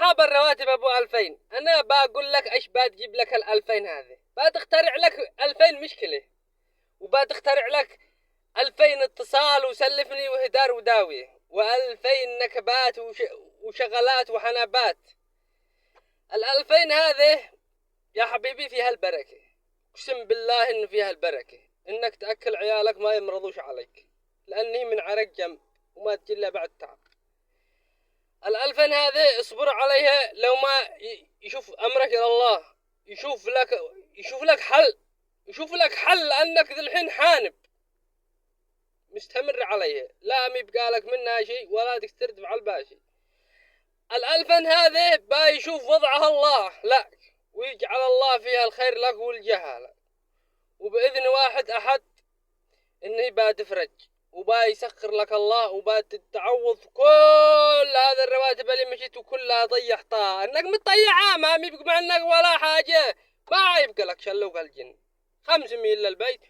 أصحاب الرواتب أبو 2000، أنا بقول لك إيش بتجيب لك 2000 هذه؟ بتخترع لك 2000 مشكلة، وبتخترع لك 2000 اتصال وسلفني وهدار وداوية، و2000 نكبات وشغلات وحنابات. 2000 هذه يا حبيبي فيها البركة، اقسم بالله إن فيها البركة، إنك تأكل عيالك ما يمرضوش عليك، لأني من عرق جنب وما تجي بعد تعب. 2000 هذه اصبر عليها، لو ما يشوف أمرك إلى الله يشوف لك حل، لأنك ذي الحين حانب مستمر عليها، لا يبقى لك منها شيء ولا تستردف على الباشي. 2000 هذه يشوف وضعها الله لك، ويجعل الله فيها الخير لك والجهالة، وبإذن واحد أحد إنه بتفرج وبيسخر لك الله، وبتتعوض كل هذا الرواتب اللي مشيت وكلها ضيعتها، انك متضيعها ما يبقى معنك ولا حاجة، ما يبقى لك شلوك الجن 500 للبيت